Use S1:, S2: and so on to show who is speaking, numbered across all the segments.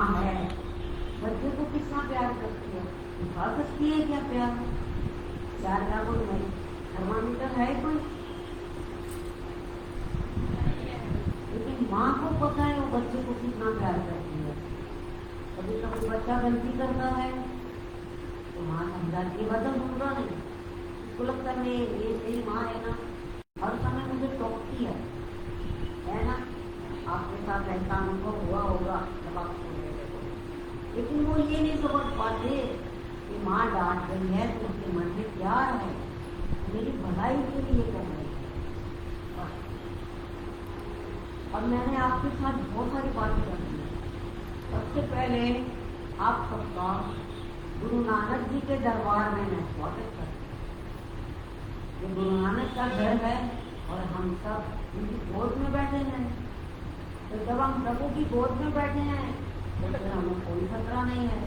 S1: माँ है, बच्चे को कितना प्यार करती है, दिखा सकती है क्या प्यार? प्यार का कोई नहीं, थर्मामीटर है कोई? लेकिन माँ को पता है वो बच्चे को कितना प्यार करती है। कभी कभी बच्चा गलती करता है तो माँ समझाती है, बच्चा सुन रहा नहीं, उसको लगता है ये सही माँ है ना, हर समय मुझे टोकती है ना। आपके साथ ऐसा अनुभव हुआ होगा जब आप सुन रहे हो, लेकिन वो ये नहीं समझ पाते कि माँ डांट रही है तो उसके मन में प्यार है, मेरी भलाई के लिए कर रही है। और मैंने आपके साथ बहुत सारी बातें करनी है। सबसे पहले आप सबका गुरु नानक जी के दरबार में मैं स्वागत करती हूँ। ये गुरु नानक का घर है और हम सब उनकी गोद में बैठे हैं। तो जब हम प्रभु की गोद में बैठे हैं तो फिर हमें कोई खतरा नहीं है।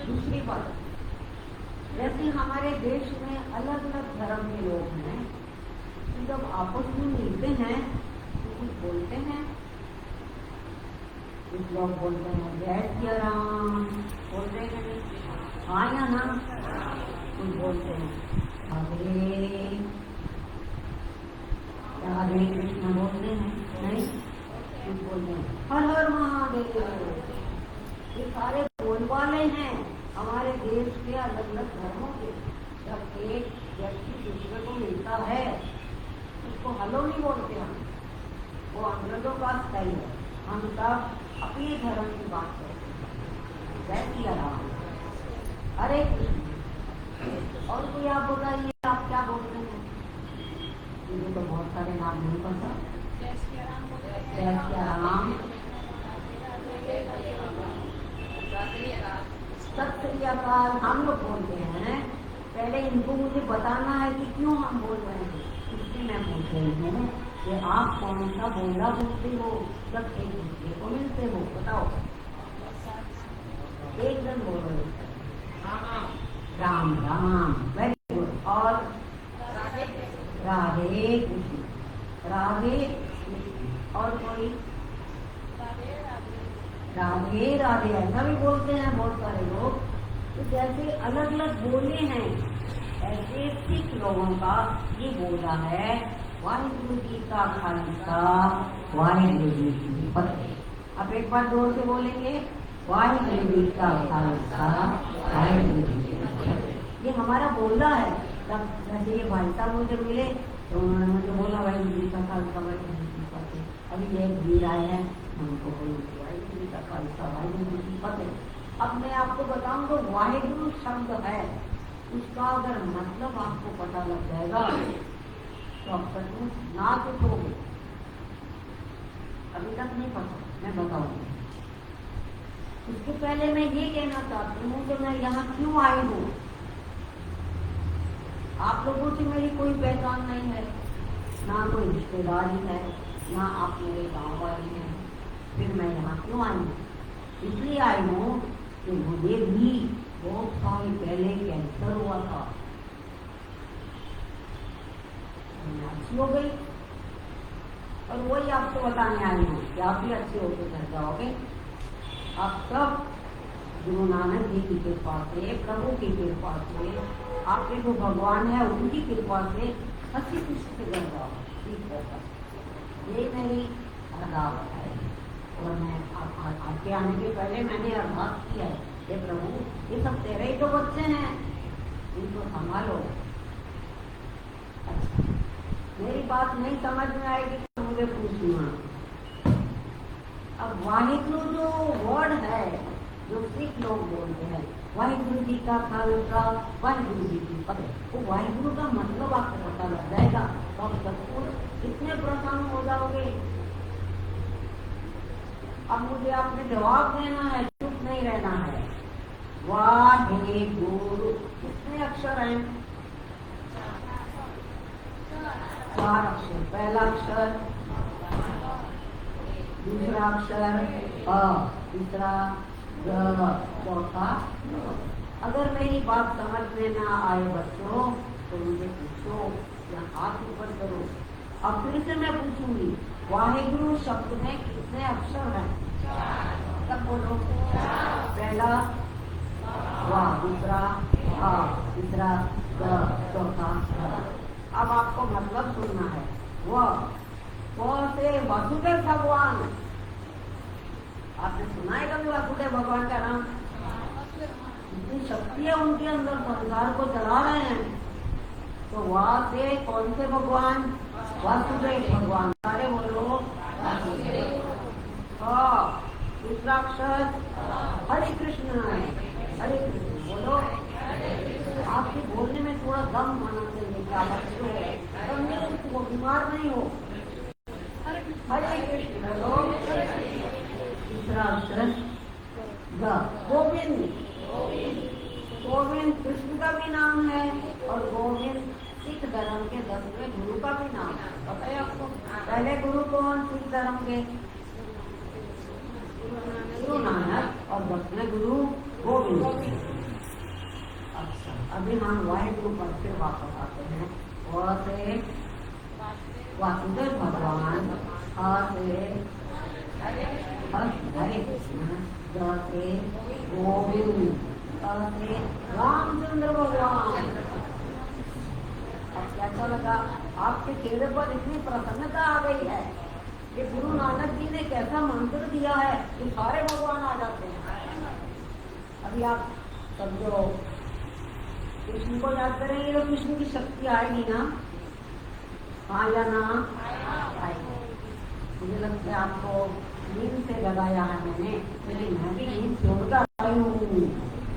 S1: दूसरी बात, जैसे हमारे देश में अलग अलग धर्म के लोग हैं, तो जब आपस में मिलते हैं तो कुछ बोलते हैं। कुछ लोग बोलते हैं जय सिया राम, बोलते हैं हाँ या ना। कुछ बोलते हैं राधे कृष्ण बोलते हैं, नहीं कुछ बोलते हैं हर हर महादेव। ये सारे बोलवाले हैं हमारे देश के अलग अलग धर्मों के। जब एक व्यक्ति दूसरे को मिलता है उसको हेलो नहीं बोलते हम, वो अंग्रेजों का स्टाइल है। हम सब अपने धर्म की बात करते हैं, जय सिया राम, हरे कृष्ण। और कोई आप बताइए आप क्या बोलते हैं? मुझे तो बहुत सारे नाम नहीं पता। जय सिया राम, सत श्री अकाल हम लोग बोलते हैं। पहले इनको मुझे बताना है कि क्यों हम बोल रहे हैं, इसलिए मैं पूछ रही हूँ कि आप कौन सा बोला बोलते हो जब एक दूसरे को मिलते हो? बताओ, एक जन बोल रहे हो राम राम, वेरी गुड। और राधे कृष्ण, राधे और कोई राधे राधे ऐसा भी बोलते हैं बहुत सारे लोग। तो जैसे अलग अलग बोले हैं ऐसे सिख लोगों का ये बोला है वाहिगुरु जी का खालसा वाहिगुरु जी की फतेह। अब एक बार जोर से बोलेंगे वाहिगुरु जी का खालसा वाहिगुरु जी की फतेह। ये हमारा बोला है। तब जैसे ये भाई साहब मुझे मिले तो उन्होंने मुझे बोला वाहिगुरु जी का खालसा वाहिगुरु जी की फतेह। अभी एक वीर आए हैं उनको बोलते वाहिगुरु जी का खालसा वाहिगुरु जी की फतेह। अब मैं आपको बताऊं तो वाहिगुरु शब्द है, उसका अगर मतलब आपको पता लग जाएगा तो आप सचमुच नाच उठोगे। अभी तक नहीं पता, मैं बताऊंगी। उसके पहले मैं ये कहना चाहती हूँ कि मैं यहाँ क्यों आई हूँ। आप लोगों से मेरी कोई पहचान नहीं है, ना कोई रिश्तेदारी है, ना आप मेरे गाँव वाली हैं। फिर मैं यहाँ क्यों आई हूँ? इसलिए आई हूँ कि मुझे भी बहुत साल पहले कैंसर हुआ था, मैं अच्छी हो गई और वही आपको बताने आई हूँ कि आप भी अच्छे होकर घर जाओगे। आप सब गुरु नानक जी की कृपा से, प्रभु की कृपा से, आपके जो भगवान है उनकी कृपा से हंसी खुशी से घर जाओ, ठीक होगा। ये मेरी अरदास है। और मैं आपके आने के पहले मैंने अरदास किया है कि प्रभु ये सब तेरे ही तो बच्चे हैं, इनको संभालो। अच्छा, मेरी बात नहीं समझ में आएगी तो मुझे पूछना। अब वाहिगुरु जो वर्ड है जो सिख लोग बोलते हैं वाहिगुरु जी का खालसा वाहिगुरु जी की फतेह, वो वाहिगुरु का मतलब आपको पता लग जाएगा तो आप सब इतने प्रसन्न हो जाओगे। अब मुझे आपने जवाब देना है, चुप नहीं रहना है। वाहिगुरु कितने अक्षर हैं? 4 अक्षर। पहला अक्षर, दूसरा अक्षर अ, तीसरा ग, चौथा। अगर मेरी बात समझ में ना आए बच्चों तो मुझे पूछो या हाथ ऊपर करो। अब फिर से मैं पूछूंगी वाहेगुरु शब्द में कितने अक्षर हैं? सब बोलो। पहला वाह, दूसरा आ, तीसरा ग, चौथा ध। अब आपको मतलब सुनना है। वह से वासुदेव भगवान, आपने सुना है कभी वासुदेव भगवान का नाम? इतनी शक्ति है उनके अंदर, संसार को चला रहे हैं। तो वहां से कौन से भगवान? वासुदेव भगवान। सारे बोलो वासुदेव। दूसरा अक्षर हरे कृष्ण है। हरे कृष्ण बोलो। आपके बोलने में थोड़ा दम होना चाहिए। क्या बच्चे हो दम नहीं, वो बीमार नहीं हो। हरे कृष्ण बोलो। तीसरा अक्षर गोविंद। गोविंद कृष्ण का भी नाम है और गोविंद सिख धर्म के 10वें गुरु का भी नाम है। पता है आपको? पहले गुरु कौन सिख धर्म के? गुरु नानक। और 10वें गुरु गोविंद। अच्छा, अभी हम वाहेगुरु पर फिर वापस आते हैं। वह से वासुदेव भगवान, हरे कृष्ण, से गोविंद, से रामचंद्र भगवान। अब कैसा लगा? आपके चेहरे पर इतनी प्रसन्नता आ गई है कि गुरु नानक जी ने कैसा मंत्र दिया है कि सारे भगवान आ जाते हैं। अभी आप समझो, कृष्ण को याद करेंगे तो कृष्ण की शक्ति आएगी ना? हाँ या ना? आएगी। मुझे लगता है आपको नींद से लगाया है मैंने, लेकिन मैं भी नींद छोड़कर आई हूँ।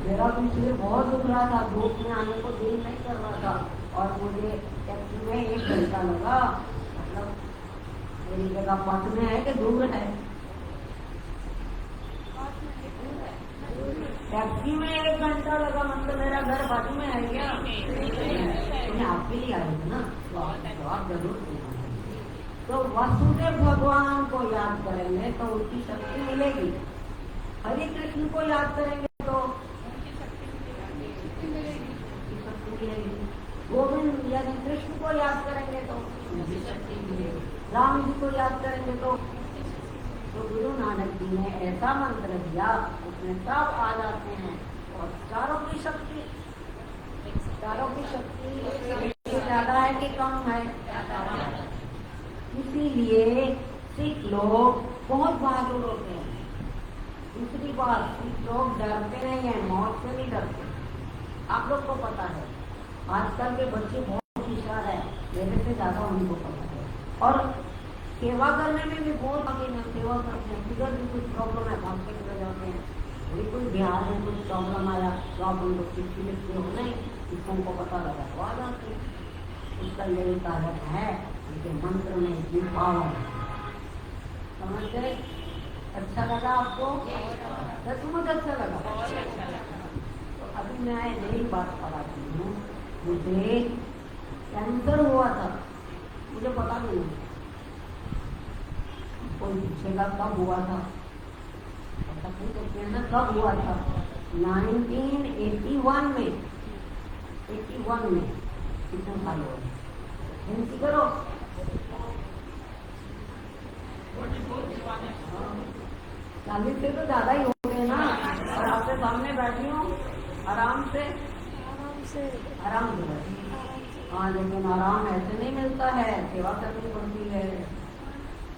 S1: मेरा भी सिर बहुत दुख रहा था, धूप में आने को दिल नहीं कर रहा था और मुझे टैक्सी में 1 घंटा लगा। मतलब मेरी जगह पास में है कि दूर है? टैक्सी में 1 घंटा लगा, मतलब मेरा घर बाजू में है क्या? मैं आपके लिए आई हूँ ना, तो आप जरूर। तो वासुदेव भगवान को याद करेंगे तो उनकी शक्ति मिलेगी। हरे कृष्ण को याद करेंगे तो उनकी शक्ति मिलेगी। गोविंद यानी कृष्ण को याद करेंगे तो उनकी शक्ति मिलेगी। राम जी को याद करेंगे तो गुरु नानक जी ने ऐसा मंत्र दिया, उसमें सब आ जाते हैं। और चारों की शक्ति ज्यादा है कि कम है? इसीलिए सिख लोग बहुत बहादुर होते हैं। दूसरी बात, सिख लोग डरते नहीं है, मौत से नहीं डरते। आप लोग को पता है, आजकल के बच्चे बहुत होशियार है, मेरे से ज्यादा उनको पता है। और सेवा करने में भी बहुत आगे हैं, सेवा करते हैं। किधर भी कुछ प्रॉब्लम है, भाग के चले जाते हैं। बिल्कुल बिहार में कुछ प्रॉब्लम आया तो आप उनको चिट्ठी लिखते हो, नहीं इसको को पता लगा तो आ जाते हैं। उसका यही कारण है कि मंत्र में इतनी पावर। समझ गए? अच्छा लगा आपको? सचमुच अच्छा लगा। तो अभी मैं यही बात बताती हूँ। मुझे कैंसर हुआ था, मुझे पता नहीं कोई पूछेगा कब हुआ था, पता नहीं सकते हैं ना कब हुआ था। 1981 में, 81 में कितना साल हो गए? हिंदी करो। 40 से तो ज्यादा ही हो गए ना। और आपके सामने बैठी हूँ आराम से बैठी। हाँ, लेकिन आराम ऐसे नहीं मिलता है, सेवा करनी पड़ती है।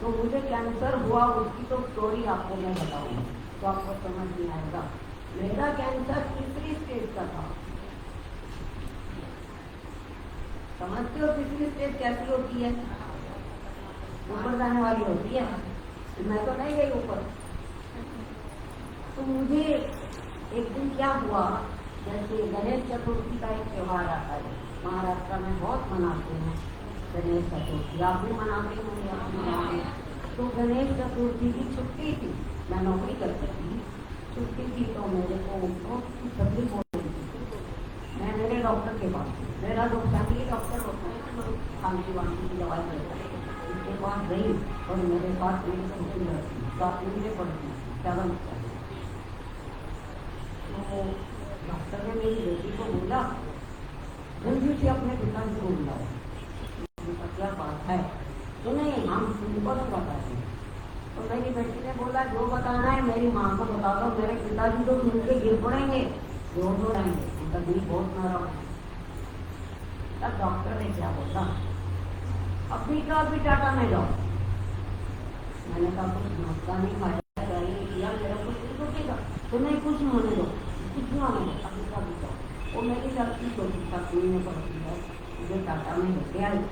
S1: तो मुझे कैंसर हुआ, उसकी तो स्टोरी आपको मैं बताऊंगी तो आपको समझ नहीं आएगा। मेरा कैंसर 3री स्टेज का था। समझते हो 3री स्टेज कैसी होती है? ऊपर जाने वाली होती है। मैं तो नहीं गई ऊपर। तो मुझे एक दिन क्या हुआ, जैसे गणेश चतुर्थी का एक त्योहार आता है, महाराष्ट्र में बहुत मनाते हैं गणेश चतुर्थी। आप भी मनाते होंगे। तो गणेश चतुर्थी की छुट्टी थी, मैं नौकरी करती थी, छुट्टी थी। तो मेरे को तकलीफ हो रही थी। मैं मेरे डॉक्टर के पास, मेरा जो फैमिली डॉक्टर होता है तो खांसी वांसी की दवाई देता है, उसके पास गई और मेरे पास मेरी छुट्टी रहती, साथ में पड़ती 7 तो डॉक्टर ने मेरी बेटी को बोला, जल्दी से अपने पिताजी को बुलाओ। क्या बात है? तो नहीं, हम तुमको नहीं बताते। तो मेरी बेटी ने बोला जो बताना है मेरी माँ को बता दो, मेरे पिताजी तो सुन के गिर पड़ेंगे, जोर जोर आएंगे, उनका दिल बहुत नरम है। तब डॉक्टर ने क्या बोला, अभी का अभी टाटा में जाओ। मैंने कहा कुछ नाश्ता नहीं खाया, नहीं किया, मेरा कुछ नहीं सोचेगा तो नहीं, कुछ नहीं होने दो, कुछ नहीं होने दो, अभी का अभी जाओ। वो मेरी लड़की छोटी छात्री में पड़ती है, मुझे टाटा में लेके आए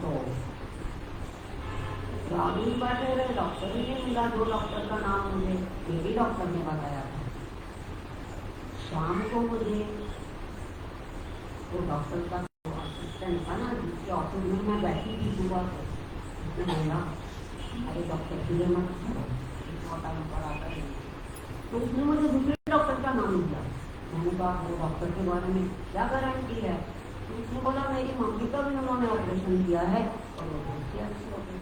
S1: तो रानी बैठे रहे, डॉक्टर ही नहीं मिला। जो डॉक्टर का नाम मुझे मेरी डॉक्टर ने बताया था, शाम को मुझे वो डॉक्टर का असिस्टेंट था ना, जिसके ऑफिस में मैं बैठी थी सुबह, उसने बोला अरे डॉक्टर तुझे मत टाइम पर आता है, तो उसने मुझे दूसरे डॉक्टर का नाम दिया। मैंने कहा वो डॉक्टर के बारे में क्या गारंटी है? तो उसने बोला मेरी मम्मी का भी उन्होंने ऑपरेशन किया है और वो बहुत अच्छी हो गई।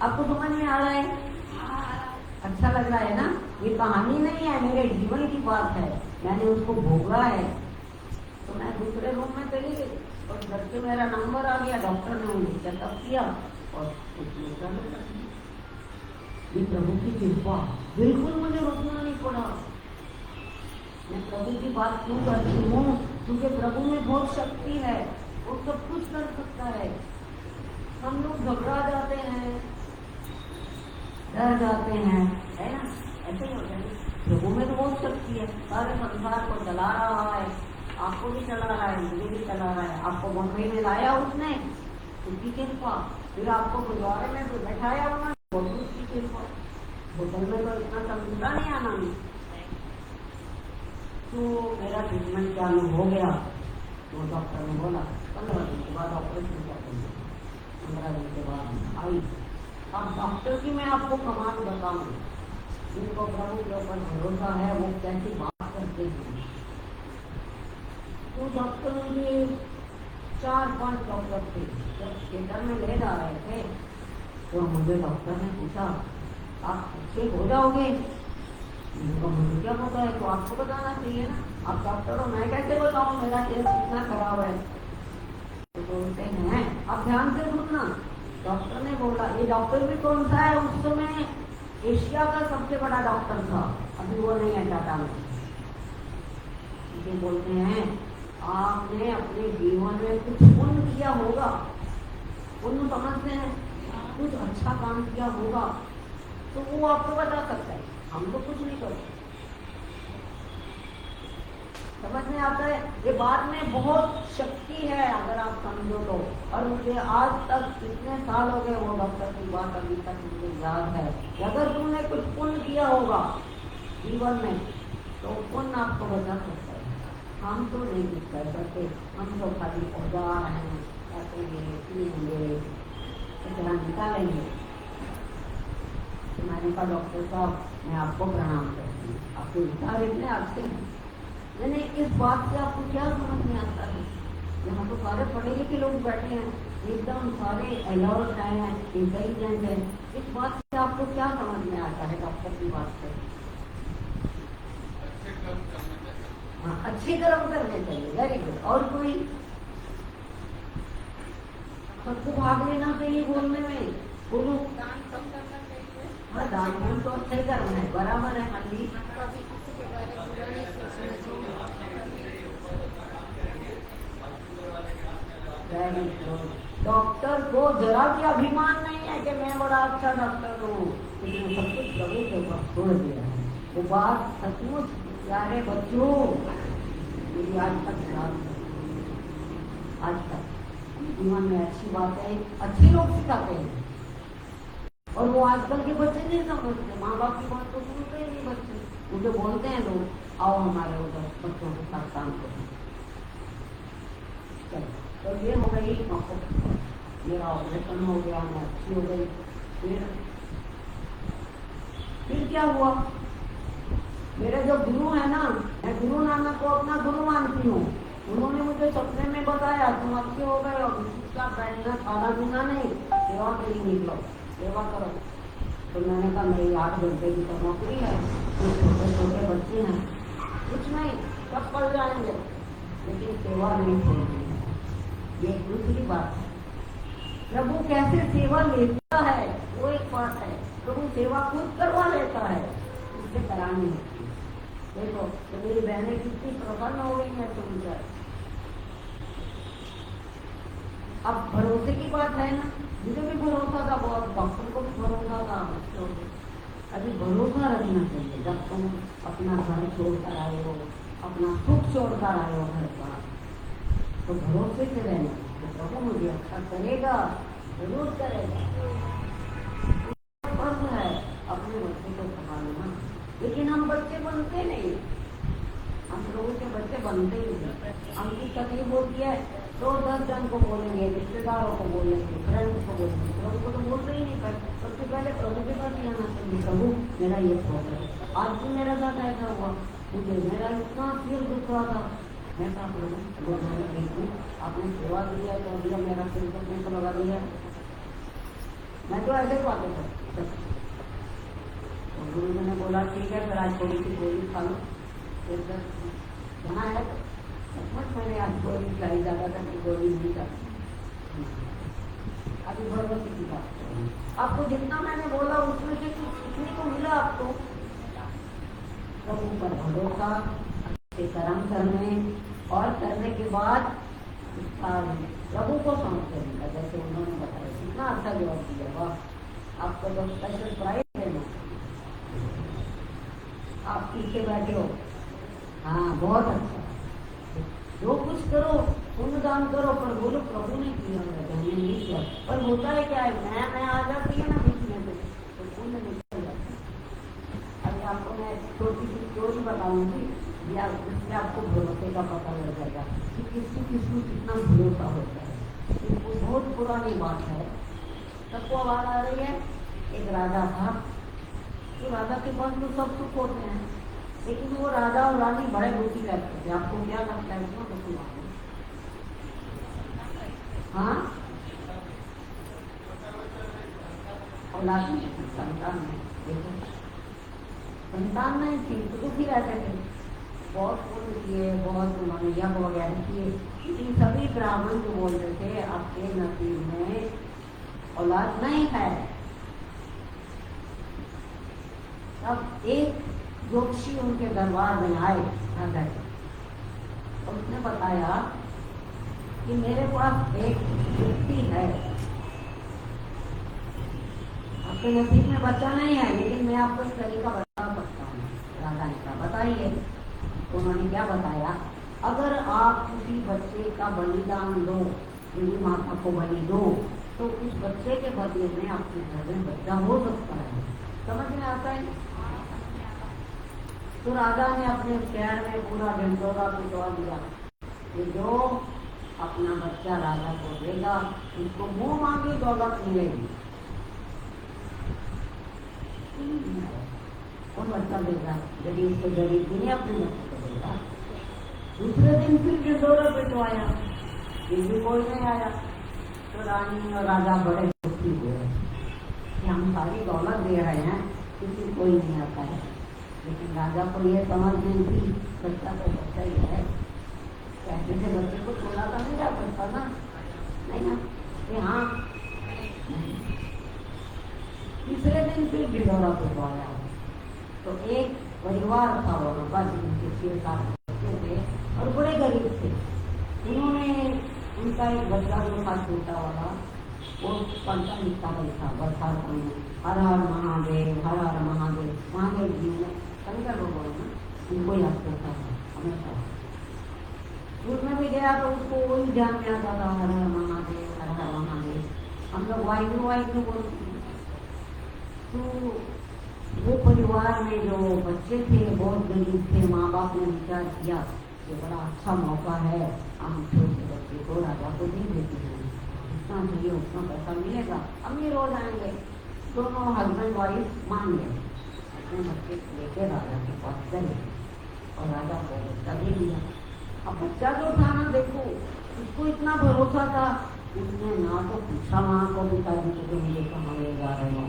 S1: आपको समझ में आ रहा है? अच्छा लग रहा है ना? ये कहानी नहीं है, मेरे जीवन की बात है, मैंने उसको भोगा है। तो मैं दूसरे रूम में चली गई और घर से मेरा नंबर आ गया, डॉक्टर ने मुझे चेकअप किया और ये प्रभु की कृपा, बिल्कुल मुझे रुकना नहीं पड़ा। मैं प्रभु की बात क्यों करती हूँ? क्योंकि प्रभु में बहुत शक्ति है, वो सब कुछ कर सकता है। हम लोग घबरा जाते हैं, डर जाते हैं, है ना? ऐसे ही होता है। प्रभु में तो बहुत शक्ति है, सारे संसार को चला रहा है, आपको भी चला रहा है, मुझे भी चला रहा है। आपको बम्बई में लाया उसने, उसकी कृपा, फिर आपको गुरुद्वारे में तो बैठाया होना, बहुत उसकी कृपा। होटल में तो इतना समझता नहीं आना नहीं। तो मेरा ट्रीटमेंट चालू हो गया, तो डॉक्टर ने बोला 15 दिन के बाद ऑपरेशन कर देंगे। 15 दिन के बाद आई। अब डॉक्टर की मैं आपको कमाल बताऊं, जिनको प्रभु के ऊपर भरोसा है वो कैसी बात करते हैं। तो डॉक्टर मुझे 4-5 डॉक्टर थे, जब थिएटर में ले जा रहे थे तो मुझे डॉक्टर ने पूछा आप ठीक हो जाओगे? मुझे क्या पता है, तो आपको बताना चाहिए ना, आप डॉक्टर हो, मैं कैसे बताऊं मेरा केस कितना खराब है? तो बोलते हैं आप ध्यान से सुनना। डॉक्टर ने बोला, ये डॉक्टर भी कौन सा है? उस समय एशिया का सबसे बड़ा डॉक्टर था, अभी वो नहीं है टाटा में। ये बोलते हैं आपने अपने जीवन में कुछ पुण्य किया होगा, पुण्य समझते हैं, कुछ अच्छा काम किया होगा तो वो आपको बता सकता है, हम तो कुछ नहीं करते। समझ में आता है? ये बात में बहुत शक्ति है अगर आप समझो तो। और मुझे आज तक कितने साल हो गए वो डॉक्टर की बात अभी तक मुझे याद है। अगर तुमने कुछ पुण्य किया होगा जीवन में तो पुण्य आपको बचा सकता है। हम तो नहीं कुछ कर सकते, हम तो खाली औजार हैं, करेंगे पिएंगे इतना निकालेंगे। तो मैंने कहा डॉक्टर साहब मैं आपको प्रणाम करती हूँ, आपके विचार इतने अच्छे हैं। मैंने इस बात से आपको क्या समझ में आता है? यहाँ तो सारे पढ़े लिखे लोग बैठे हैं, एकदम सारे अलर्ट हैं, इंटेलिजेंट हैं। इस बात से आपको क्या समझ में आता है डॉक्टर की बात से? हाँ, अच्छे कर्म करने चाहिए, वेरी गुड। और कोई सबको भाग लेना चाहिए बोलने में, बोलो दान कम करना चाहिए। हाँ, दान तो अच्छे कर्म है, बराबर है। मंडी डॉक्टर को जरा भी अभिमान नहीं है कि मैं बड़ा अच्छा डॉक्टर हूँ, लेकिन सब कुछ प्रभु के ऊपर छोड़ दिया है। वो बात सचमुच प्यारे बच्चों मेरी आज तक याद है, आज तक जीवन में अच्छी बातें अच्छे लोग सिखाते हैं और वो आजकल के बच्चे नहीं समझते। माँ बाप की बात तो सुनते ही नहीं बच्चे, मुझे बोलते हैं लोग आओ हमारे उधर बच्चों के साथ काम करो। तो ये हो गई मेरा ऑपरेशन हो गया, मैं अच्छी हो गई। फिर क्या हुआ? मेरे जो गुरु है ना, मैं गुरु नानक को अपना गुरु मानती हूँ। उन्होंने मुझे सपने में बताया तुम अच्छे हो गए और उसका बैठना खाना पीना नहीं, सेवा के लिए निकलो, सेवा करो। तो मैंने कहा मेरी 8 घंटे की तो नौकरी है, छोटे छोटे बच्चे हैं, कुछ नहीं सब पढ़ जाएंगे, लेकिन सेवा नहीं छोड़नी है। ये दूसरी बात है। प्रभु कैसे सेवा लेता है वो एक बात है, प्रभु सेवा खुद करवा लेता है, उससे करानी होती है। देखो तो मेरी बहनें कितनी प्रसन्न हो गई है सुनकर। अब भरोसे की बात है ना, मुझे भी भरोसा था बहुत, डॉक्टर को भी भरोसा था, बच्चों को अभी भरोसा रखना चाहिए। जब तुम अपना घर छोड़कर आए हो, अपना सुख छोड़कर आए हो घर का, तो भरोसे से रहना तो प्रभु मुझे अच्छा करेगा, जरूर करेगा। फर्ज है अपने बच्चे को संभालना, लेकिन हम बच्चे बनते नहीं, हम लोगों के बच्चे बनते ही नहीं। हमकी तकलीफ होती है तो 10 जन को बोलेंगे, रिश्तेदारों को बोलेंगे, फ्रेंड्स को बोलेंगे, प्रभु को तो बोलते ही नहीं। सबसे पहले प्रभु के पास जाना चाहिए, प्रभु मेरा ये प्रॉब्लम है, आज भी मेरा साथ ऐसा हुआ, मुझे मेरा इतना सिर दुख रहा था, मैं कहा प्रभु आपने सेवा दिया तो दिया, मेरा सिर दुखने को लगा दिया, मैं तो ऐसे बातें करती। तो गुरु जी ने बोला ठीक है फिर आज थोड़ी सी गोली खा लो, फिर सुना है सचमुच मैंने आज गोली खिलाई, ज्यादा करके गोली नहीं खाती। अभी भरोसे की बात आपको जितना मैंने बोला उसमें से कुछ सीखने को मिला आपको। प्रभु पर भरोसा, अच्छे कर्म करने और करने के बाद प्रभु को सौंप देने का, जैसे उन्होंने बताया कितना अच्छा जवाब दिया। वाह, आपको तो स्पेशल प्राइज देना, आप पीछे बैठे हो, हाँ बहुत अच्छा। जो कुछ करो पुण्य दान करो, पर बोलो प्रभु ने किया, हमने नहीं किया। पर होता है क्या है, मैं आ जाती है ना बीच में तो पुण्य निकल जाता है। अभी आपको मैं छोटी सी स्टोरी बताऊंगी, या इसमें आपको भरोसे का पता लग जाएगा कि किसी किसको कितना भरोसा होता है। वो बहुत पुरानी बात है, सबको आवाज आ रही है। एक राजा था, तो राजा के पास तो सब सुख होते हैं, लेकिन वो राजा और रानी बड़े दुखी रहते थे। आपको क्या लगता है क्यों दुखी होते? हाँ, औलाद नहीं, संतान नहीं, देखो संतान नहीं थी तो दुखी रहते थे। बहुत पुण्य किए, बहुत उन्होंने यज्ञ वगैरह किए, लेकिन सभी ब्राह्मण को बोलते थे आपके नसीब में औलाद नहीं है। तब एक जोशी उनके दरबार में आए राजा के, और उसने बताया कि मेरे पास एक युक्ति है, आपके नसीब में बच्चा नहीं है, लेकिन मैं आपको इस तरीका बता सकता हूँ। राजा ने कहा बताइए। तो उन्होंने क्या बताया, अगर आप किसी बच्चे का बलिदान दो, देवी माता को बलि दो, तो उस बच्चे के बदले में आपके घर में बच्चा हो सकता है। समझ में आता है? तो राजा ने अपने शहर में पूरा ढिंढोरा पिटवा दिया कि जो अपना बच्चा राजा को देगा उसको मुंह मांगी दौलत मिलेगी। कौन बच्चा देगा? गरीब तो गरीब नहीं अपने बच्चे को देगा। दूसरे दिन फिर ढिंढोरा पिटवाया, फिर भी कोई नहीं आया। तो रानी और राजा बड़े दुखी हुए कि हम सारी दौलत दे रहे हैं, किसी कोई नहीं आता है। लेकिन राजा को ये समझ नहीं थी बच्चा तो बच्चा ही है, कैसे से बच्चे को छोड़ा तो नहीं जा सकता ना, नहीं ना कि हाँ। तीसरे दिन फिर ढिंढोरा पिटवाया, तो एक परिवार था वहाँ पर जिनके 6-7 बच्चे थे और बड़े गरीब थे। उन्होंने उनका एक बच्चा जो था छोटा वाला, वो पढ़ता लिखता नहीं था, बरसात में हर हर महादेव हर हर महादेव, महादेव जी ने शंकर भगवान ना उनको याद करता था हमेशा। स्कूल में भी गया तो उसको वही ध्यान में आता था, हर हर महादेव हर हर महादेव। हम लोग वाहिगुरु वाहिगुरु बोलते हैं। तो वो परिवार में जो बच्चे थे बहुत गरीब थे, माँ बाप ने विचार किया ये बड़ा अच्छा मौका है, हम छोटे बच्चे को राजा को दे देते हैं, जितना चाहिए उतना पैसा मिलेगा, अमीर हो जाएंगे। दोनों हस्बैंड वाइफ मान गए, अपने बच्चे लेके राजा के पास गए और राजा को बच्चा दे दिया। अब बच्चा जो था ना, देखो उसको इतना भरोसा था, उसने ना तो पूछा माँ को पिताजी को कि मुझे कहाँ ले जा रहे हो।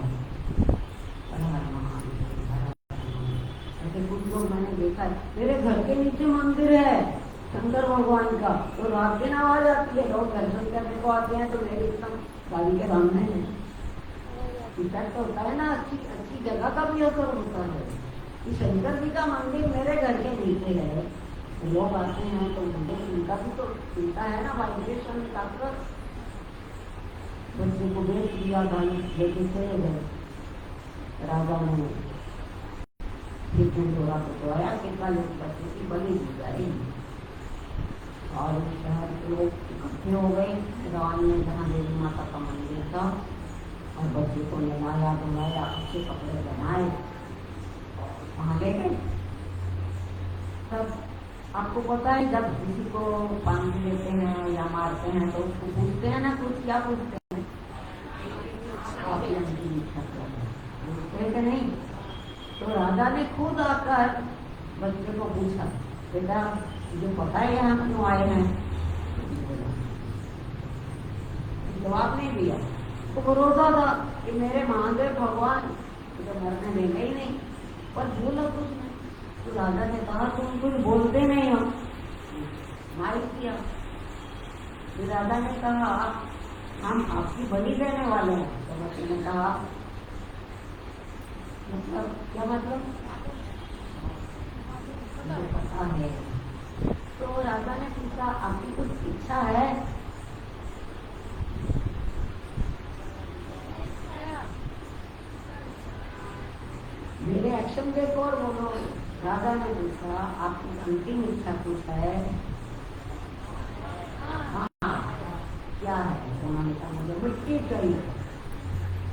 S1: ऐसे कुछ लोग मैंने देखा है, मेरे घर के नीचे मंदिर है शंकर भगवान का, तो रात दिन आवाज आती है, लोग दर्शन करने को आते हैं तो मेरी एकदम गाड़ी के सामने है। इफेक्ट होता है ना, अच्छी अच्छी जगह का भी असर होता है। कि शंकर जी का मंदिर मेरे घर के नीचे है, लोग आते हैं तो मंदिर उनका भी तो चिंता है ना, वाइब्रेशन का। बच्चे को बेच दिया, गाड़ी लेके चले गए। राजा ने फिर थोड़ा बताया कि कल उस बच्चे की बलि दी जाएगी। और शहर के लोग इकट्ठे हो गए गाँव में जहाँ देवी माता का मंदिर था, और बच्चे को नहलाया धुलाया, अच्छे कपड़े बनाए और वहाँ ले गए। तब आपको पता है जब किसी को पानी देते हैं या मारते हैं तो उसको पूछते हैं ना, कुछ क्या पूछते हैं, पूछते हैं कि नहीं। तो राजा ने खुद आकर बच्चे को पूछा, बेटा मुझे पता है यहाँ क्यों आए हैं। जवाब नहीं दिया। तो भरोसा था कि मेरे महादेव भगवान तो मरने देंगे ही नहीं, पर बोला कुछ नहीं। तो राजा ने कहा तुम कुछ बोलते नहीं हो, माइक किया। फिर राजा ने कहा हम आपकी बलि देने वाले हैं। तो बच्चे ने कहा मतलब क्या मतलब, मुझे पता है। तो राजा ने पूछा आपकी कुछ इच्छा है। मेरे एक्शन देखो और बोलो। राजा ने पूछा आपकी अंतिम इच्छा कुछ है। हाँ क्या है। उन्होंने कहा मुझे मिट्टी चाहिए,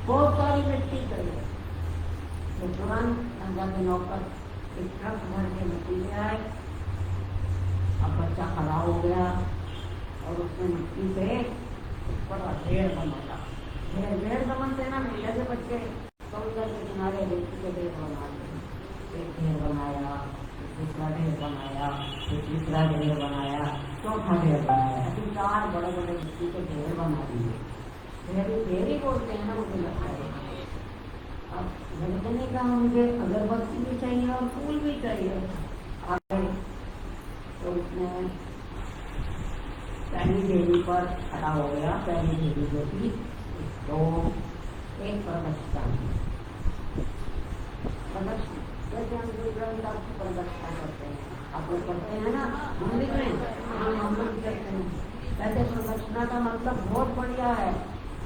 S1: बहुत सारी मिट्टी चाहिए। तो तुरंत राजा के नौकर एक ट्रक भर के मिट्टी ले आए। अब बच्चा खड़ा हो गया और उसने मिट्टी से उस पर ढेर बनाया। ढेर समझते ना, मेले के बच्चे समुद्र के किनारे रेती के ढेर बनाते हैं। एक ढेर बनाया, दूसरा ढेर बनाया, फिर तीसरा ढेर बनाया, चौथा ढेर बनाया। अभी 4 बड़े बड़े मिट्टी के ढेर बना दिए। ढेर ही बोलते हैं ना, मुझे लगता है। अब लड़के ने कहा मुझे अगरबत्ती भी चाहिए और फूल भी चाहिए। आगे तो उसने पहली देवी पर खड़ा हो गया। पहली देवी जो थी तो एक प्रदक्षिणा, जैसे हम गुरुग्रंथ की प्रदक्षिणा करते हैं, आप लोग करते हैं ना मंदिर में, हम लोग करते हैं। वैसे प्रदक्षिणा का मतलब बहुत बढ़िया है,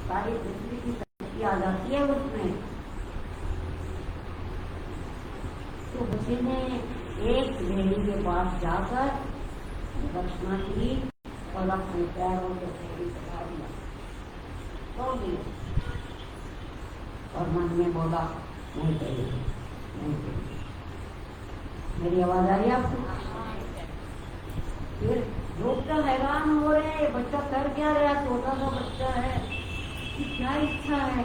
S1: सारी पृथ्वी की शक्ति आ जाती है उसमें। तो बच्चे ने एक देवी के पास जाकर दक्षिणा की और अपने पैरों से देवी चढ़ा दिया, छोड़ दिया और मन में बोला नहीं चाहिए, नहीं चाहिए। मेरी आवाज आ रही है आपको? फिर लोग तो हैरान हो रहे हैं, बच्चा कर क्या रहा, छोटा सा बच्चा है, कि क्या इच्छा है।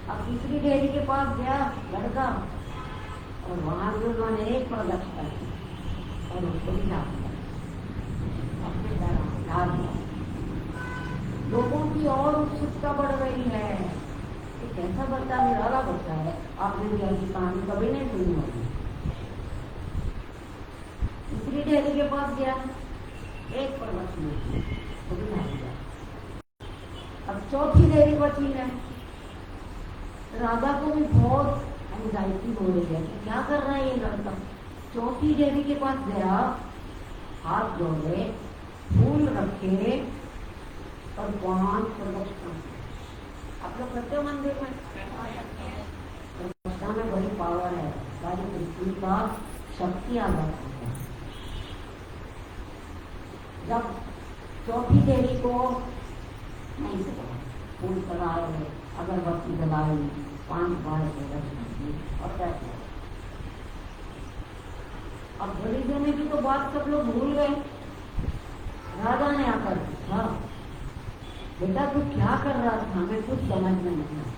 S1: अब दूसरी देवी के पास गया लड़का और वहां भी उन्होंने एक प्रदक्षिणा की और उसको भी ढाल दिया, अपने ढाल दिया। लोगों की और उत्सुकता बढ़ रही है कि कैसा बच्चा, निराला बच्चा है। आपने भी ऐसी कहानी कभी नहीं सुनी होगी। दूसरी डेरी के पास गया, एक प्रदक्षिणा की, वो भी ढाल दिया। अब चौथी डेरी बची है। राजा को भी बहुत एंजाइटी हो रही है कि क्या कर रहा है ये लड़का। चौथी देवी के पास गया, हाथ जोड़े, फूल रखे और 5 प्रदक्षिणा। आप लोग करते हो मंदिर में? प्रदक्षिणा में बड़ी पावर है, सारी पृथ्वी का शक्ति आ जाती है। जब चौथी देवी को नहीं सका, फूल चढ़ाए, अगरबत्ती जलाई, 5 बार प्रदक्षिणा की और कैसे। अब बड़ी में भी तो बात सब लोग भूल गए। राजा ने आकर पूछा बेटा तू क्या कर रहा था, हमें कुछ समझ में नहीं आया।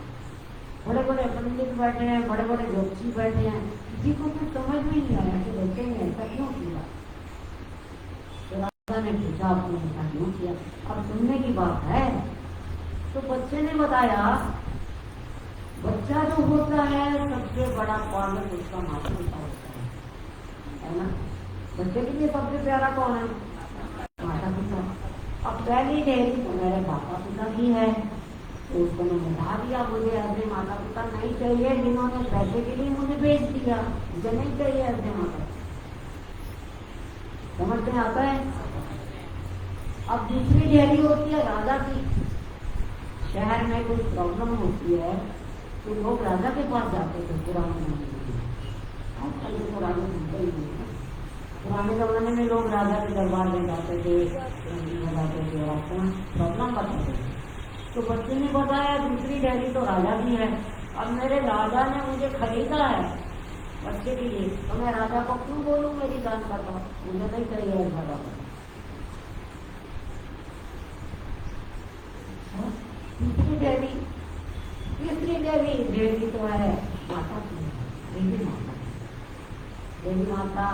S1: बड़े बड़े पंडित बैठे हैं, बड़े बड़े ज्योतिषी बैठे हैं, किसी को कुछ समझ में नहीं आया कि बच्चे ने ऐसा क्यों किया। तो राजा ने पूछा आपने ऐसा क्यों किया। अब सुनने की बात है। तो बच्चे ने बताया बच्चा जो होता है सबसे बड़ा पालक उसका माता पिता होता है ना। बच्चे के लिए सबसे प्यारा कौन है? माता पिता। अब पहली डेरी तो मेरे पापा पिता ही है, तो उसको मैंने बता दिया, मुझे ऐसे माता पिता नहीं चाहिए जिन्होंने पैसे के लिए मुझे भेज दिया, मुझे नहीं चाहिए ऐसे माता। समझ में आता है? अब दूसरी डेयरी होती है राजा की। शहर में कोई प्रॉब्लम होती है तो लोग राजा के पास जाते थे पुराने जमाने में। आजकल तो राजा सुनते ही नहीं है। पुराने जमाने में लोग राजा के दरबार में जाते थे, जाते थे और अपना प्रॉब्लम बताते थे। तो बच्चे ने बताया दूसरी डेयरी तो राजा की है, अब मेरे राजा ने मुझे खरीदा है बच्चे के लिए, तो मैं राजा को क्यों बोलूं मेरी दान करता, मुझे नहीं चाहिए ऐसा। तीसरी डेयरी तो है माता की, देवी माता। देवी माता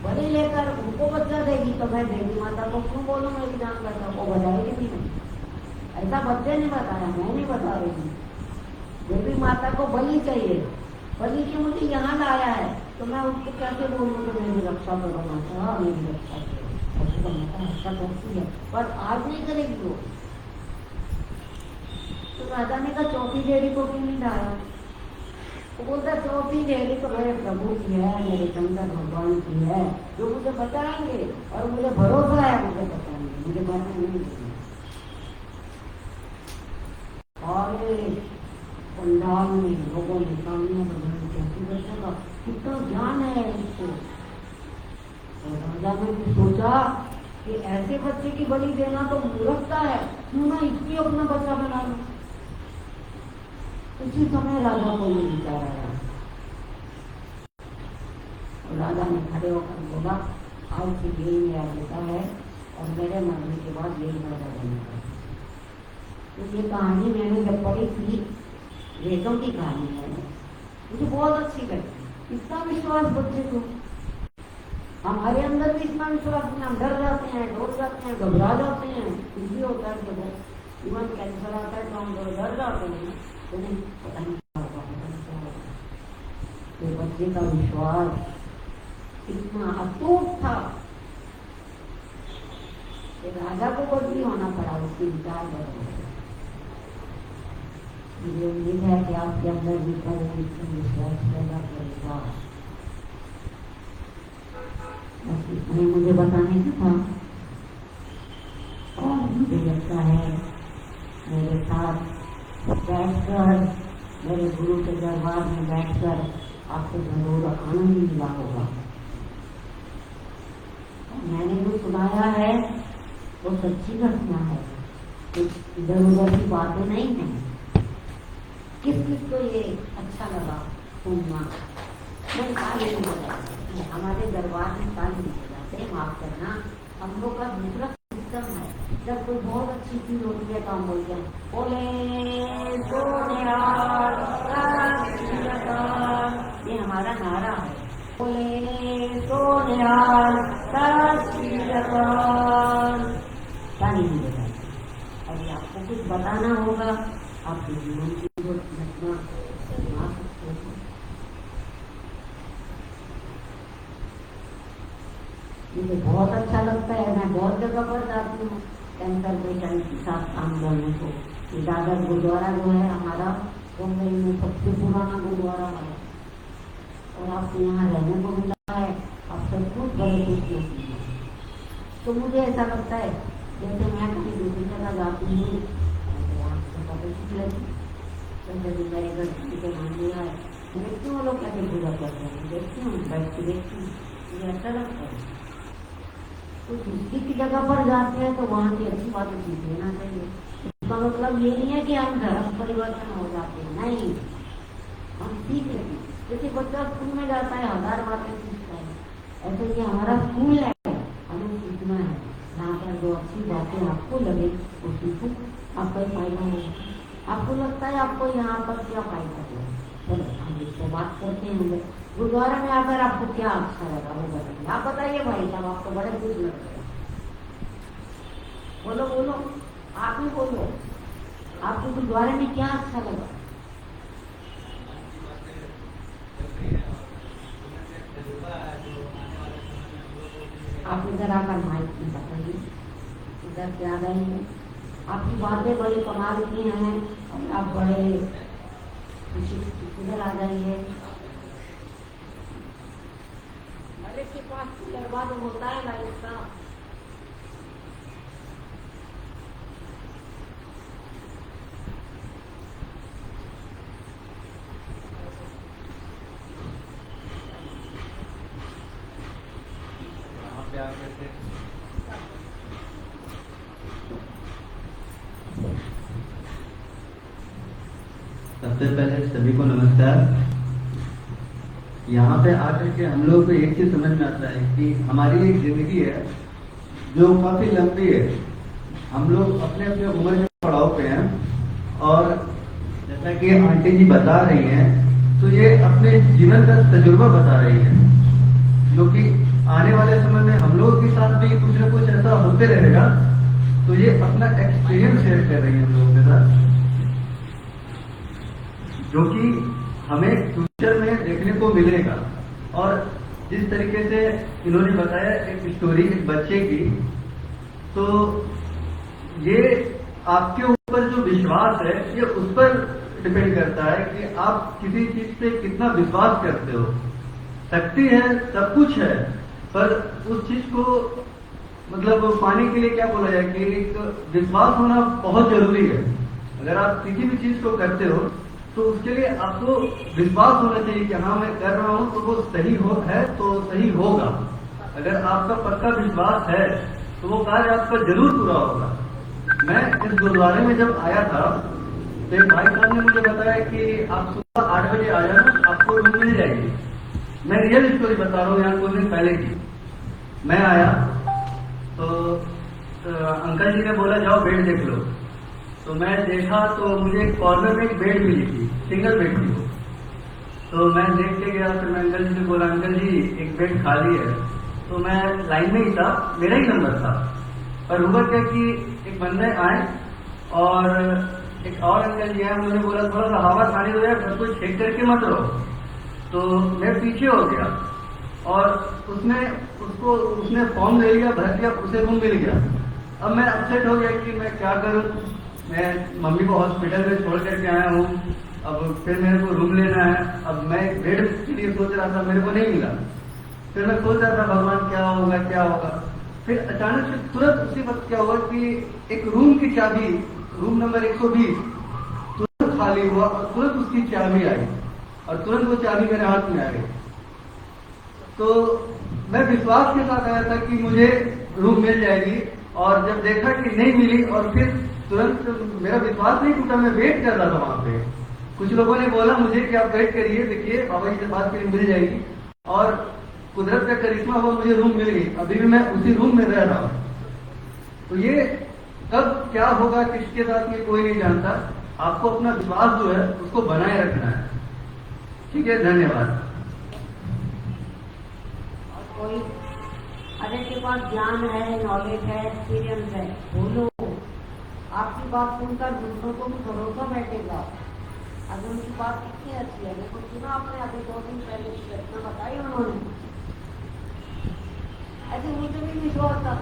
S1: बलि लेकर उनको बच्चा देगी, तो मैं देवी माता को क्यों बोलूं मेरी दान करता, वो बताएगी नहीं। ऐसा बच्चे ने बताया, मैं नहीं बता रही हूँ। देवी माता को बलि चाहिए, बलि की मुझे यहाँ लाया है, तो मैं उसको कैसे बोलूँ कि मेरी रक्षा करो माता, मेरी रक्षा करो। ऐसे तो माता रक्षा करती है, पर आज नहीं करेगी वो। तो राजा ने कहा चौथी डेयरी को क्यों नहीं लाया? वो बोलता चौथी डेयरी तो मेरे प्रभु की है, मेरे शंकर भगवान की है, जो मुझे बताएंगे और मुझे भरोसा है मुझे बताएंगे, मुझे मरने नहीं देंगे। और पंडाल में लोगों ने सामने का कितना ज्ञान है इसको। तो राजा ने भी सोचा कि ऐसे बच्चे की बलि देना तो मूर्खता है, क्यों ना इसलिए अपना बच्चा बना लो। उसी समय राजा को ये विचार आया। राजा ने खड़े होकर बोला आज से यही मेरा बेटा है और मेरे मरने के बाद यही राजा बनेगा। तो ये कहानी मैंने जब पढ़ी थी, वेदों की कहानी है, मुझे बहुत अच्छी लगी। इतना विश्वास बच्चे को, हमारे अंदर भी इतना विश्वास नहीं, हम डर जाते हैं, डर जाते हैं, घबरा जाते हैं। कुछ भी होता है जब इवन कैंसर आता है तो हम लोग डर जाते हैं, तो नहीं पता नहीं क्या होगा, पता नहीं क्या होगा। तो बच्चे का विश्वास इतना अटूट था कि राजा को बदली होना पड़ा उसके विचार बदल। मुझे उम्मीद है कि आपके अंदर भी विश्वास पैदा करेगा। इसमें मुझे बताने का था और मुझे लगता है मेरे साथ बैठकर, मेरे गुरु के दरबार में बैठकर आपको जरूर आनंद मिला होगा। मैंने जो सुनाया है वो सच्ची घटना है, इधर उधर की बातें नहीं है। किस किस को ये अच्छा लगा सुनना? मैं ताली नहीं बजाती, हमारे दरबार में ताली नहीं बजाते, माफ करना। हम लोग का दूसरा सिस्टम है, जब कोई बहुत अच्छी चीज होती है तो हम बोलते हैं बोले सोनिहाल, ये हमारा नारा है, बोले सोनिहाल, ताली नहीं बजाती। अभी आपको कुछ बताना होगा, आपके जीवन की घटना सुना सकते हो। मुझे बहुत अच्छा लगता है, मैं बहुत जगह पर जाती हूँ कैंसर पेशेंट के साथ काम करने को। दादर गुरुद्वारा जो है हमारा, मुंबई में सबसे पुराना गुरुद्वारा है और आपको यहाँ रहने को मिला है, आप सब कुछ बड़े खुश होती है। तो मुझे ऐसा लगता है जैसे मैं कहीं दूसरी जगह जाती हूँ जैसे मेरे घर के मंदिर है, देखती हूँ लोग कैसे पूजा करते हैं, देखती हूँ बैठ के देखती हूँ, मुझे अच्छा लगता है। तो दूसरी की जगह पर जाते हैं तो वहाँ की अच्छी बातें सीख लेना चाहिए। इसका मतलब ये नहीं है कि हम धर्म परिवर्तन हो जाते हैं, नहीं, हम सीख लेते हैं। जैसे बच्चा स्कूल में जाता है 1000 बातें सीखता है, ऐसे कि हमारा स्कूल है, हमें सीखना है। यहाँ पर जो अच्छी बातें आपको लगे वो सीखो, आपका फायदा होगा। आपको लगता है आपको यहाँ पर क्या फायदा है, चलो हम इससे बात करते हैं। गुरुद्वारा में आकर आपको क्या अच्छा लगा वो बताइए, आप बताइए भाई साहब, आपको बड़े कुछ लगता है, बोलो बोलो, आप ही बोलो, आपको गुरुद्वारे में क्या अच्छा लगा? आप इधर आकर माइक में बताइए, इधर क्या रहे हैं, आपकी बातें बड़ी कमाल की हैं और आप बड़े इधर आ जाइए। बड़े के पास दरवाजा होता है लाइफ का।
S2: सबसे पहले सभी को नमस्कार। यहाँ पे आकर के हम लोग को एक चीज समझ में आता है कि हमारी एक जिंदगी है जो काफी लंबी है। हम लोग अपने अपने उम्र के पड़ाव पे हैं और जैसा कि आंटी जी बता रही हैं तो ये अपने जीवन का तजुर्बा बता रही है, जो कि आने वाले समय में हम लोगों के साथ भी कुछ न कुछ ऐसा होते रहेगा। तो ये अपना एक्सपीरियंस शेयर कर रही है हम लोगों के साथ, जो कि हमें फ्यूचर में देखने को मिलेगा। और जिस तरीके से इन्होंने बताया एक स्टोरी एक बच्चे की, तो ये आपके ऊपर जो विश्वास है ये उस पर डिपेंड करता है कि आप किसी चीज पे कितना विश्वास करते हो। शक्ति है, सब कुछ है, पर उस चीज को मतलब पाने के लिए क्या बोला जाए कि एक विश्वास होना बहुत जरूरी है। अगर आप किसी भी चीज को करते हो तो उसके लिए आपको विश्वास होना चाहिए कि हाँ मैं कर रहा हूँ तो वो सही है तो सही होगा। अगर आपका पक्का विश्वास है तो वो कार्य आपका जरूर पूरा होगा। मैं इस गुरुद्वारे में जब आया था तो एक भाई साहब ने मुझे बताया कि आप सुबह 8 बजे आ जाना, आपको रूम मिल जाएगी। मैं रियल स्टोरी बता रहा हूँ, यहाँ कुछ दिन पहले की। मैं आया तो अंकल जी ने बोला जाओ बेड देख लो। तो मैं देखा तो मुझे एक कॉर्नर में एक बेड मिली थी, सिंगल बेड थी वो। तो मैं देख के गया, फिर मैं अंकल जी से बोला अंकल जी एक बेड खाली है। तो मैं लाइन में ही था, मेरा ही नंबर था। पर हुआ क्या कि एक बंदे आए और एक और अंकल जी आए, उन्होंने बोला थोड़ा सा हवा खाने दो यार, सब कुछ चेक करके मत रहो। तो मैं पीछे हो गया और उसने फॉर्म ले लिया, भर दिया, उसे रूम मिल गया। अब मैं अपसेट हो गया कि मैं क्या करूं। मैं मम्मी को हॉस्पिटल में छोड़ करके आया हूँ, अब फिर मेरे को रूम लेना है। अब मैं बेड के लिए सोच रहा था, मेरे को नहीं मिला। फिर मैं सोच रहा था भगवान क्या होगा क्या होगा। फिर अचानक से तुरंत उसी वक्त क्या हुआ कि एक रूम की चाबी, रूम नंबर 120 तुरंत खाली हुआ और तुरंत उसकी चाबी आई और तुरंत वो चाबी मेरे हाथ में आ गई। तो मैं विश्वास के साथ आया था कि मुझे रूम मिल जाएगी, और जब देखा कि नहीं मिली और फिर तुरंत मेरा विश्वास नहीं टूटा, मैं वेट कर रहा था वहां पे। कुछ लोगों ने बोला मुझे कि आप वेट करिए, देखिए बाबा जी से बात करिए मिल जाएगी। और कुदरत का करिश्मा हुआ, मुझे रूम मिल गई। अभी भी मैं उसी रूम में रह रहा हूँ। तो ये कब क्या होगा किसके साथ ये कोई नहीं जानता। आपको अपना विश्वास जो है उसको बनाए रखना है। ठीक है, धन्यवाद।
S1: कोई अगर के पास ज्ञान है, नॉलेज है, एक्सपीरियंस है, बोलो। आपकी बात सुनकर दूसरों को भी भरोसा बैठेगा। अगर उनकी बात कितनी अच्छी है, देखो सुना आपने अभी 2 दिन पहले की घटना बताई उन्होंने। ऐसे मुझे भी विश्वास था,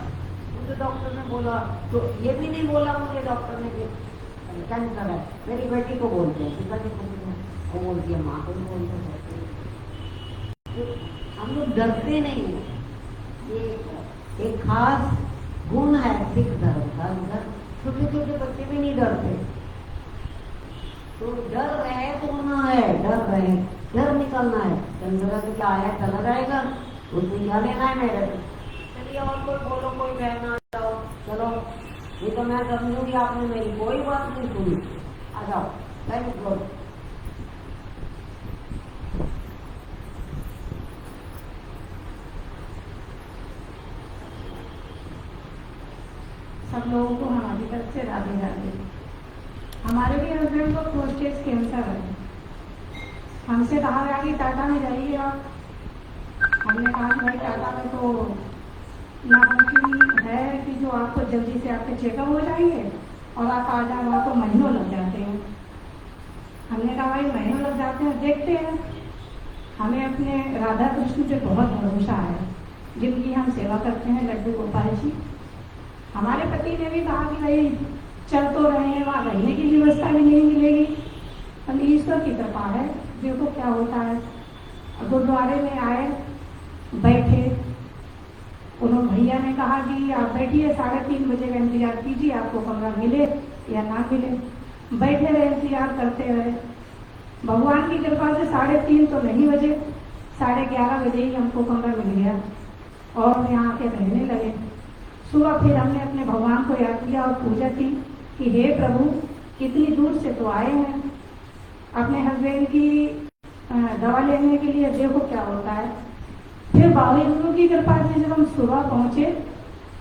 S1: मुझे डॉक्टर ने बोला, तो ये भी नहीं बोला मुझे डॉक्टर ने कि कैंसर है। मेरी बेटी को बोलते हैं, पिताजी को बोलती है, माँ को भी बोलते हैं। हम लोग डरते नहीं है, ये एक खास गुण है सिख धर्म का। छोटे छोटे बच्चे भी नहीं डरते। तो डर रहे तो होना है, डर निकलना है। चंद्रा से क्या आया चला जाएगा, उसमें क्या लेना है मेरे। चलिए और कोई बोलो, कोई बहना जाओ, चलो। ये तो मैं समझूंगी आपने मेरी कोई बात नहीं सुनी। आ जाओ, थैंक गॉड।
S3: सब लोगों को हमारी तरफ से राधे राधे। हमारे भी हस्बैंड को प्रोस्टेट कैंसर है। हमसे कहा गया कि टाटा में जाइए आप। हमने कहा कि भाई टाटा में तो नामुमकिन है कि जो आपको जल्दी से आपके चेकअप हो जाएंगे और आप आ जाए, वहाँ तो महीनों लग जाते हैं। हमने कहा भाई महीनों लग जाते हैं, देखते हैं। हमें अपने राधा कृष्ण पे बहुत भरोसा है, जिनकी हम सेवा करते हैं, लड्डू गोपाल जी। हमारे पति ने भी कहा कि भाई चल तो रहे हैं, वहाँ रहने की व्यवस्था भी नहीं मिलेगी। पर ईश्वर की कृपा है, देखो क्या होता है। गुरुद्वारे में आए, बैठे, उन्होंने भैया ने कहा कि आप बैठिए, 3:30 बजे का इंतजार कीजिए, आपको कमरा मिले या ना मिले। बैठे रहे, इंतजार करते रहे। भगवान की कृपा से 3:30 तो नहीं बजे, 11:30 बजे ही हमको कमरा मिल गया और यहाँ आके रहने लगे। सुबह फिर हमने अपने भगवान को याद किया और पूजा की कि हे प्रभु, इतनी दूर से तो आए हैं, अपने हस्बैंड की दवा लेने के लिए, देखो क्या होता है। फिर बाबा गुरु की कृपा से जब हम सुबह पहुंचे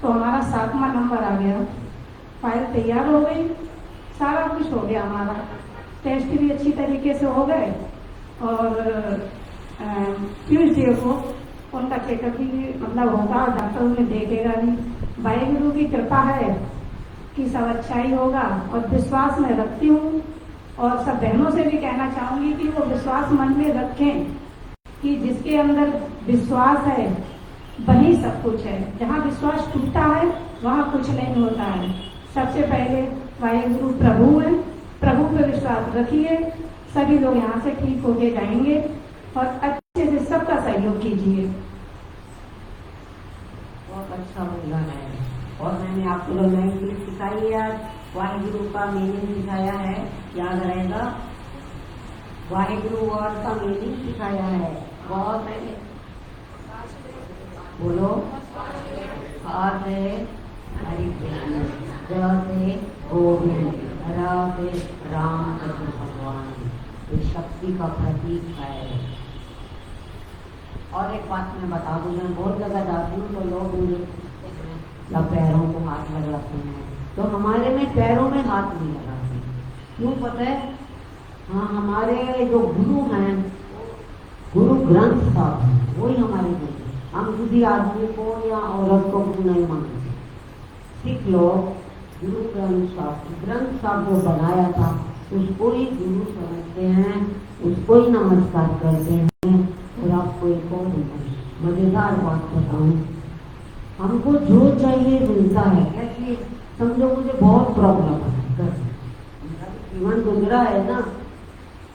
S3: तो हमारा 7वां नंबर आ गया, फाइल तैयार हो गई, सारा कुछ हो गया, हमारा टेस्ट भी अच्छी तरीके से हो गए और ट्यूजडे को उनका चेकअप भी मतलब होगा, डॉक्टर उन्हें देखेगा नहीं। वाहिगुरु की कृपा है कि सब अच्छा ही होगा और विश्वास में रखती हूँ और सब बहनों से भी कहना चाहूंगी कि वो विश्वास मन में रखें कि जिसके अंदर विश्वास है वही सब कुछ है। जहाँ विश्वास टूटा है वहाँ कुछ नहीं होता है। सबसे पहले वाहिगुरु प्रभु है, प्रभु पे विश्वास रखिए, सभी लोग यहाँ से ठीक होके जाएंगे और अच्छे से सबका सहयोग कीजिए।
S1: बहुत अच्छा बोला है और मैंने आपको लोग नई चीज सिखाई है आज। वाहिगुरु का मीनिंग सिखाया है, याद रहेगा। वाहिगुरु वर्ड का मीनिंग सिखाया है, बहुत है। बोलो, राधे हरि कृष्ण, जय गोविंद, राधे राम कृष्ण भगवान। ये शक्ति का प्रतीक है। और एक बात मैं बता दूं, मैं बहुत जगह जाती हूँ तो लोग मुझे या पैरों को हाथ लगाते हैं, तो हमारे में पैरों में हाथ नहीं लगाते। क्यों पता है? हाँ, हमारे जो गुरु हैं, गुरु ग्रंथ साहब, वही हमारे गुरु। हम किसी आदमी को या औरत को गुरु नहीं मानते। सिख लोग गुरु ग्रंथ साहब जो बनाया था उसको ही गुरु समझते हैं, उसको ही नमस्कार करते हैं। और आपको एक और मजेदार बात बताऊं, हमको जो चाहिए मिलता है। कैसे? समझो मुझे बहुत प्रॉब्लम है, जीवन गुजरा है ना,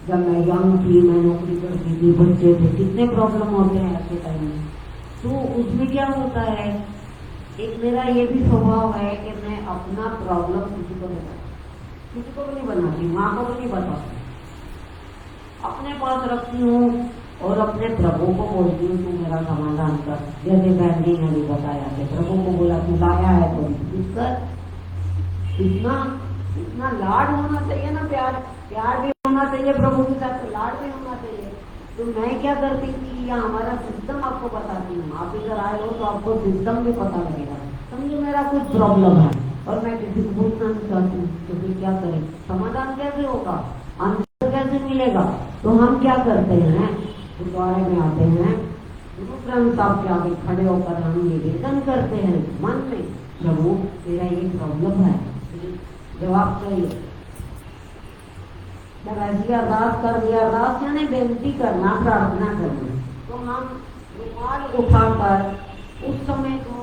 S1: जब मैं यंग थी, मैं नौकरी करती थी, बच्चे थे, कितने प्रॉब्लम होते हैं ऐसे टाइम में। तो उसमें क्या होता है, एक मेरा ये भी स्वभाव है कि मैं अपना प्रॉब्लम किसी को नहीं बनाती, माँ को भी नहीं बताती, अपने पास रखती हूँ और अपने प्रभु को बोलती हूँ तू मेरा समाधान कर। जैसे बहन जी ने भी बताया कि प्रभु को बोला तू लाया है तो इतना लाड होना चाहिए ना, प्यार भी होना चाहिए प्रभु के साथ, तो लाड भी होना चाहिए। तो मैं क्या करती थी, या हमारा सिस्टम आपको बताती हूँ। आप इधर आए हो तो आपको सिस्टम भी पता लगेगा। समझो मेरा कुछ प्रॉब्लम है और मैं किसी को पूछना नहीं चाहती हूँ, तो फिर क्या करें? समाधान कैसे होगा, आंसर कैसे मिलेगा? तो हम क्या करते हैं, गुरुद्वारे में आते हैं, गुरु ग्रंथ साहब के आगे खड़े होकर हम निवेदन करते हैं मन में, प्रभु तेरा ये प्रॉब्लम है, जवाब चाहिए। जब ऐसी अरदास कर दिया, अरदास यानी बेनती करना, प्रार्थना करना, तो हम रुमाल उठाकर उस समय तो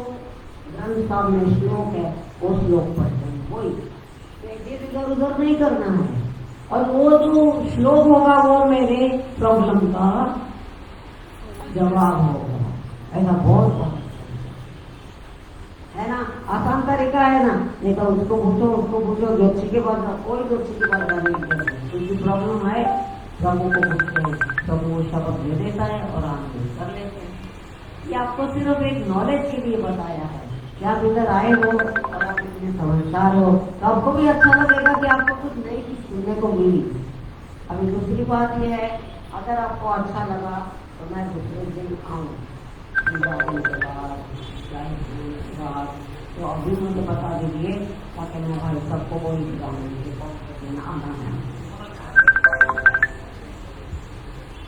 S1: ग्रंथ साहब में श्लोक है, वो श्लोक पढ़ते हैं। वही इधर उधर नहीं करना है, और वो जो श्लोक होगा वो मेरे प्रॉब्लम का जवाब होगा। ऐसा बहुत है ना, आसान तरीका है ना। नहीं तो उसको पूछो ज्योतिषी के पास, कोई ज्योतिषी के पास नहीं करते। क्योंकि प्रॉब्लम है, प्रभु को पूछते हैं, प्रभु वो शब्द दे देता है और आप कर लेते हैं। ये आपको सिर्फ एक नॉलेज के लिए बताया है कि आप इधर आए हो और आप इतने समझदार हो, तो आपको भी अच्छा लगेगा कि आपको कुछ नई चीज सुनने को मिली। अभी दूसरी बात यह है, अगर आपको अच्छा लगा तो मैं दूसरे दिन आऊँ तो अभी मुझे बता दीजिए, ताकि मैं भाई सबको बोल आना है।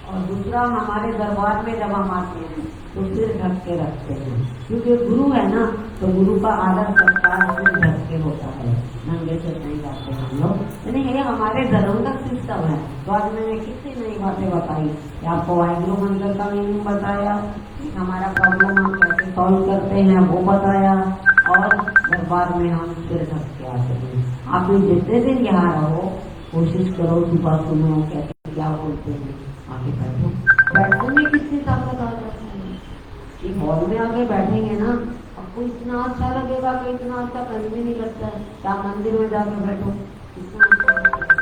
S1: और दूसरा, हमारे दरबार में जब हम आते हैं तो सिर ढक के रखते हैं, क्योंकि गुरु है ना, तो गुरु का आदर सत्कार सिर ढक के होता है, नंगे से नहीं जाते हम लोग। यानी ये हमारे धर्म का सिस्टम है। तो आज मैंने कितनी नई बातें बताई, आपको वाहिगुरु मंत्र का मीनिंग बताया, हमारा प्रॉब्लम हम कैसे सॉल्व करते हैं वो बताया, और दरबार में हम सिर ढक के आते हैं। आप भी जितने दिन यहाँ रहो कोशिश करो कि बात सुनो कैसे क्या बोलते हैं, आगे बैठो। बैठने में कितनी ताकत आ जाती है कि हॉल में आके बैठेंगे ना, आपको इतना अच्छा लगेगा कि इतना अच्छा कहीं भी नहीं लगता है। क्या मंदिर में जाके बैठो इतना अच्छा लगता है।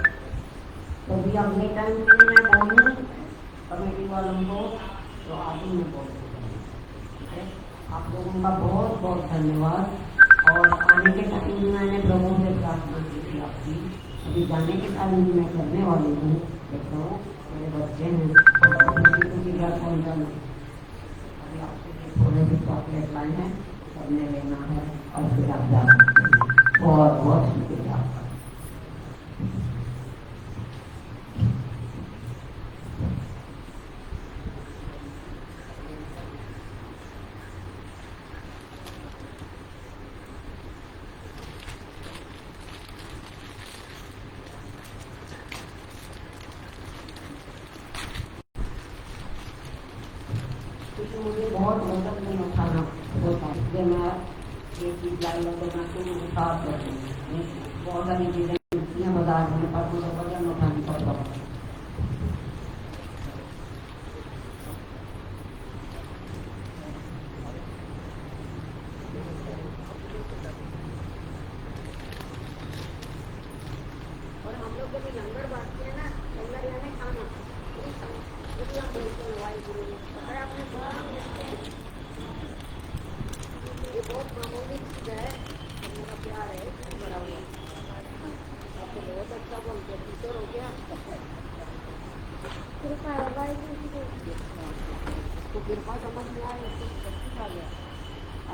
S1: तो भी अगले टाइम के लिए मैं बोलूँ कमेटी वालों को तो आगे में बोल ठीक है। आप लोगों का बहुत बहुत धन्यवाद। और आने के टाइम में मैंने प्रभु से प्रार्थना की थी आपकी, अभी जाने के टाइम भी मैं करने वाली हूँ। देखो मेरे बच्चे हैं किसी घर पहुँचाना, अभी आपके थोड़े भी चॉकलेट लाए हैं, सबने लेना है और फिर आप जा सकते हैं। बहुत बहुत शुक्रिया आपका। क्योंकि मुझे बहुत वजन नहीं उठाना होता, इसलिए मैं ये चीज लाइन बना के उठा करती हूँ। बहुत सारी चीजें मिलती हैं बाजार में, पर मुझे वजन उठानी पड़ता है। और हम लोग जब लंगर बांटते हैं ना, लंगर यानी खाना, यदि हम बोलते हैं वाहिगुरु पता है आपने सुना, ये बहुत मामूली चीज है, मेरा प्यार है बड़ा हुआ। आपको बहुत अच्छा बोलते हैं, टीचर हो गया कृपा है वाहिगुरु की तो कृपा समझ में आए तो सब कुछ आ गया।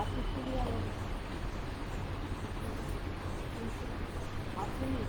S1: आप किसके लिए आए? आपके लिए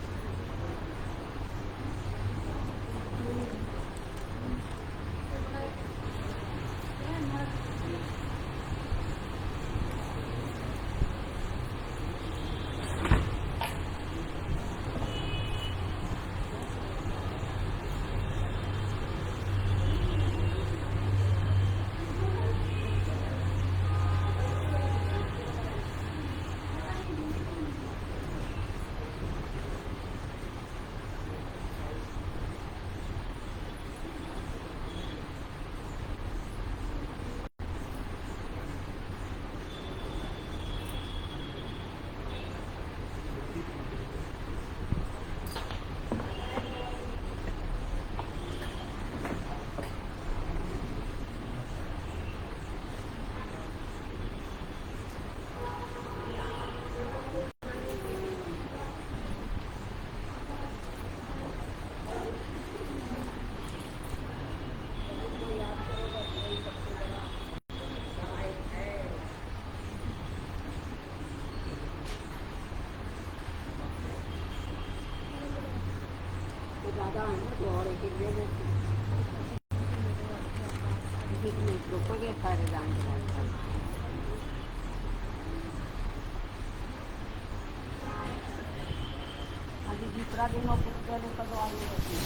S1: ज़्यादा है ना तो और एक दे देते हैं सारे जान अभी दूसरा दिन और कुछ पहले का तो आगे होती है।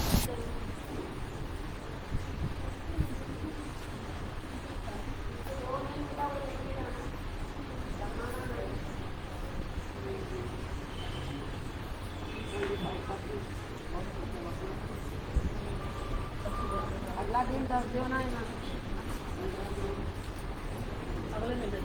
S1: अगला दिन 10 दिन है ना, अगले दिन दे